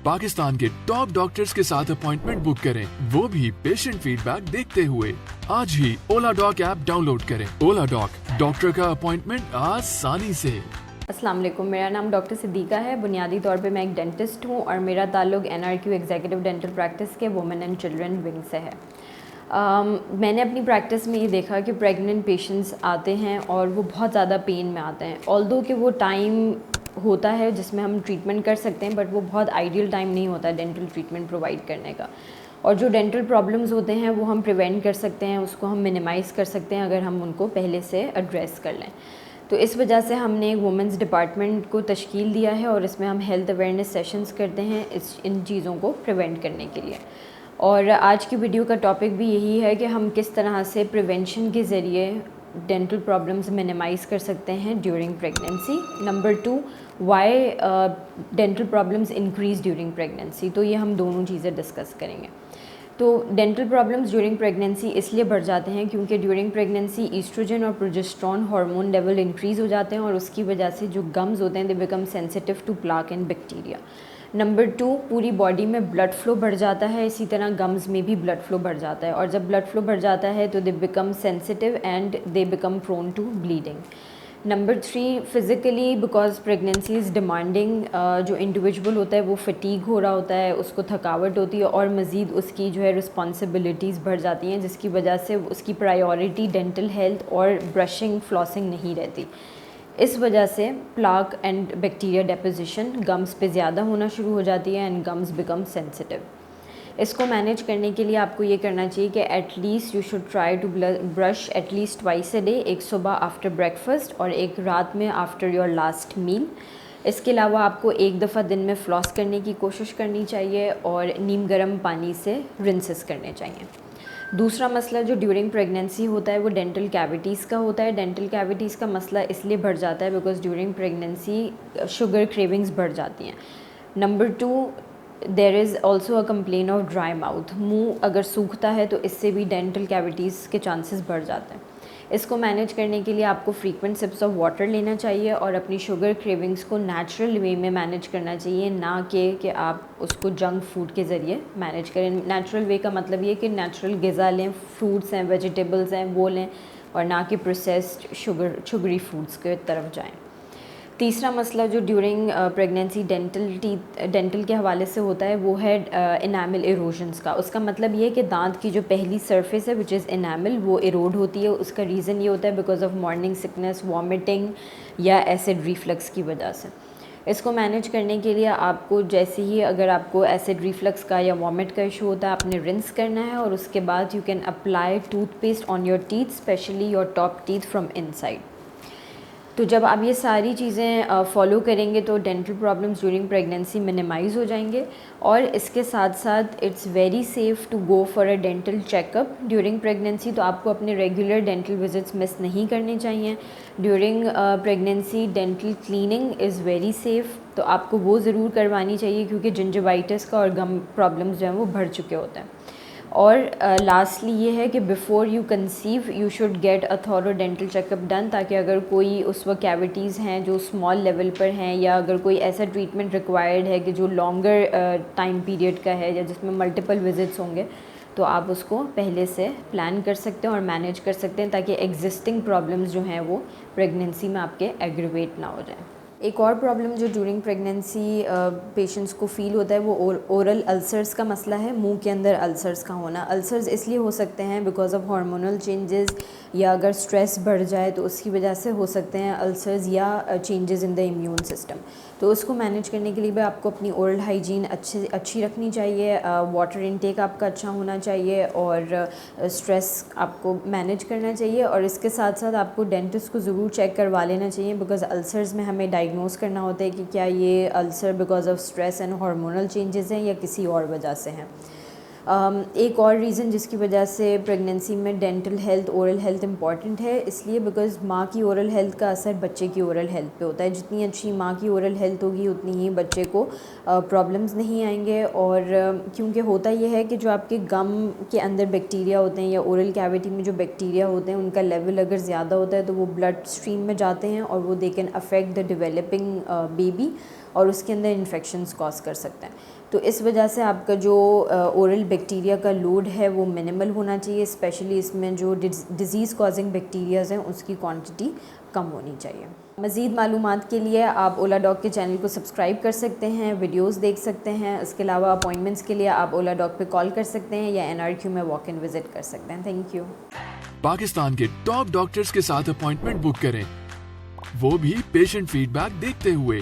पाकिस्तान के top doctors के साथ अपॉइंटमेंट बुक करें, वो भी पेशेंट फीडबैक देखते हुए। आज ही ओला डॉक ऐप डाउनलोड करें। ओला डॉक, डॉक्टर का अपॉइंटमेंट आसानी से। अस्सलाम वालेकुम, मेरा नाम डॉक्टर सिद्दीका है। बुनियादी तौर पे मैं एक डेंटिस्ट हूँ और मेरा ताल्लुक़ NRQ एग्जीक्यूटिव डेंटल प्रैक्टिस के वुमेन एंड चिल्ड्रन विंग से है। मैंने अपनी प्रैक्टिस में ये देखा कि प्रेग्नेंट पेशेंट्स आते हैं और वो बहुत ज़्यादा पेन में आते हैं। ऑल्दो कि वो टाइम होता है जिसमें हम ट्रीटमेंट कर सकते हैं, बट वो बहुत आइडियल टाइम नहीं होता डेंटल ट्रीटमेंट प्रोवाइड करने का। और जो डेंटल प्रॉब्लम्स होते हैं वो हम प्रिवेंट कर सकते हैं, उसको हम मिनिमाइज़ कर सकते हैं अगर हम उनको पहले से एड्रेस कर लें। तो इस वजह से हमने एक वुमेंस डिपार्टमेंट को तश्कील दिया है और इसमें हम हेल्थ अवेयरनेस सेशंस करते हैं इन चीज़ों को प्रिवेंट करने के लिए। और आज की वीडियो का टॉपिक भी यही है कि हम किस तरह से प्रिवेंशन के ज़रिए डेंटल प्रॉब्लम्स मिनिमाइज़ कर सकते हैं during pregnancy. Number 2, Y dental problems increase during pregnancy. तो ये हम दोनों चीज़ें डिस्कस करेंगे। तो डेंटल प्रॉब्लम्स ड्यूरिंग प्रेगनेंसी इसलिए बढ़ जाते हैं क्योंकि ड्यूरिंग प्रेगनेंसी ईस्ट्रोजन और प्रोजेस्टेरोन हार्मोन लेवल इंक्रीज़ हो जाते हैं और उसकी वजह से जो गम्स होते हैं they become sensitive to plaque and bacteria. Number 2, पूरी बॉडी में ब्लड फ्लो बढ़ जाता है, इसी तरह गम्स में भी ब्लड फ्लो बढ़ जाता है और जब ब्लड फ्लो बढ़ जाता है तो they become sensitive and they become prone to bleeding. Number 3, physically because pregnancy is demanding, जो इंडिविजुअल होता है वो फटीग हो रहा होता है, उसको थकावट होती है और मज़ीद उसकी जो है रिस्पॉन्सिबिलिटीज़ बढ़ जाती हैं, जिसकी वजह से उसकी प्रायोरिटी डेंटल हेल्थ और ब्रशिंग फ्लॉसिंग नहीं रहती। इस वजह से plaque and bacteria deposition gums पे ज़्यादा होना शुरू हो जाती है एंड गम्स बिकम सेंसिटिव। इसको मैनेज करने के लिए आपको ये करना चाहिए कि at least you should try to brush at least twice a day, एक सुबह आफ्टर ब्रेकफास्ट और एक रात में आफ्टर योर लास्ट मील। इसके अलावा आपको एक दफ़ा दिन में फ्लॉस करने की कोशिश करनी चाहिए और नीम गर्म पानी से रिंसेस करने चाहिए। दूसरा मसला जो ड्यूरिंग प्रेगनेंसी होता है वो डेंटल कैविटीज़ का होता है। डेंटल कैविटीज़ का मसला इसलिए बढ़ जाता है because during pregnancy sugar cravings बढ़ जाती हैं। Number 2, there is also a complain of dry mouth. मुंह अगर सूखता है तो इससे भी डेंटल कैविटीज़ के चांसेस बढ़ जाते हैं। इसको मैनेज करने के लिए आपको फ्रीक्वेंट सिप्स ऑफ वाटर लेना चाहिए और अपनी शुगर क्रेविंग्स को नेचुरल वे में मैनेज करना चाहिए, ना कि आप उसको जंक फूड के ज़रिए मैनेज करें। नेचुरल वे का मतलब ये कि नेचुरल ग़िज़ा लें, फ्रूट्स हैं, वेजिटेबल्स हैं वो लें और ना कि प्रोसेस्ड शुगरी फूड्स के तरफ जाएँ। तीसरा मसला जो ड्यूरिंग प्रेगनेंसी डेंटल के हवाले से होता है वो है इनामल इरोजन्स का। उसका मतलब ये है कि दांत की जो पहली सरफेस है विच इज़ इनामल वो इरोड होती है। उसका रीज़न ये होता है because of morning sickness, vomiting या एसिड रिफ्लक्स की वजह से। इसको मैनेज करने के लिए आपको जैसे ही अगर आपको एसिड रिफ्लक्स का या वॉमिट का इशू होता है आपने रिंस करना है और उसके बाद you can apply toothpaste on your teeth, specially your top teeth from inside. तो जब आप ये सारी चीज़ें फॉलो करेंगे तो dental problems during pregnancy minimize हो जाएंगे। और इसके साथ साथ it's very safe to go for a dental checkup during pregnancy. तो आपको अपने रेगुलर डेंटल विजिट्स मिस नहीं करने चाहिए। During pregnancy dental cleaning is very safe, तो आपको वो ज़रूर करवानी चाहिए क्योंकि जिंजवाइटिस का और गम प्रॉब्लम्स जो हैं वो बढ़ चुके होते हैं। और लास्टली ये है कि before you conceive you should get a thorough dental checkup done, ताकि अगर कोई उस वक्त कैविटीज़ हैं जो स्मॉल लेवल पर हैं या अगर कोई ऐसा ट्रीटमेंट रिक्वायर्ड है कि जो लॉन्गर टाइम पीरियड का है या जिसमें मल्टीपल विजिट्स होंगे, तो आप उसको पहले से प्लान कर सकते हैं और मैनेज कर सकते हैं ताकि एग्जिस्टिंग प्रॉब्लम्स जो हैं वो प्रेगनेंसी में आपके एग्रीवेट ना हो जाए। एक और प्रॉब्लम जो ड्यूरिंग प्रेगनेंसी पेशेंट्स को फ़ील होता है वो ओरल अल्सर्स का मसला है, मुंह के अंदर अल्सर्स का होना। अल्सर्स इसलिए हो सकते हैं बिकॉज ऑफ हार्मोनल चेंजेस या अगर स्ट्रेस बढ़ जाए तो उसकी वजह से हो सकते हैं अल्सर्स या changes in the immune system. तो उसको मैनेज करने के लिए भी आपको अपनी ओरल हाइजीन अच्छी रखनी चाहिए, वाटर इनटेक आपका अच्छा होना चाहिए और स्ट्रेस आपको मैनेज करना चाहिए। और इसके साथ साथ आपको डेंटिस्ट को ज़रूर चेक करवा लेना चाहिए बिकॉज अल्सर्स में हमें डायग्नोस करना होता है कि क्या ये ulcer because of stress and hormonal changes हैं या किसी और वजह से हैं। एक और रीज़न जिसकी वजह से प्रेगनेंसी में dental health, oral health important है, इसलिए बिकॉज़ माँ की ओरल हेल्थ का असर बच्चे की ओरल हेल्थ पे होता है। जितनी अच्छी माँ की ओरल हेल्थ होगी उतनी ही बच्चे को प्रॉब्लम्स नहीं आएंगे। और क्योंकि होता ये है कि जो आपके गम के अंदर बैक्टीरिया होते हैं या ओरल कैविटी में जो बैक्टीरिया होते हैं उनका लेवल अगर ज़्यादा होता है तो वो ब्लड स्ट्रीम में जाते हैं और वो they can affect the developing baby और उसके अंदर इन्फेक्शंस कॉज कर सकते हैं। तो इस वजह से आपका जो ओरल बैक्टीरिया का लोड है वो मिनिमल होना चाहिए, स्पेशली इसमें जो डिज़ीज़ कॉजिंग बैक्टीरियाज़ हैं उसकी क्वांटिटी कम होनी चाहिए। मज़ीद मालूमात के लिए आप ओला डॉग के चैनल को सब्सक्राइब कर सकते हैं, वीडियोस देख सकते हैं। इसके अलावा अपॉइंटमेंट्स के लिए आप ओला डॉग पे कॉल कर सकते हैं या NRQ में वॉक इन विज़िट कर सकते हैं। Thank you. पाकिस्तान के टॉप डॉक्टर्स के साथ अपॉइंटमेंट बुक करें, वो भी पेशेंट फीडबैक देखते हुए।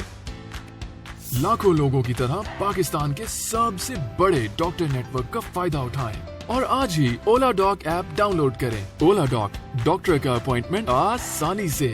लाखों लोगों की तरह पाकिस्तान के सबसे बड़े डॉक्टर नेटवर्क का फायदा उठाएं और आज ही ओला डॉग ऐप डाउनलोड करें। ओला डॉग, डॉक्टर का अपॉइंटमेंट आसानी से।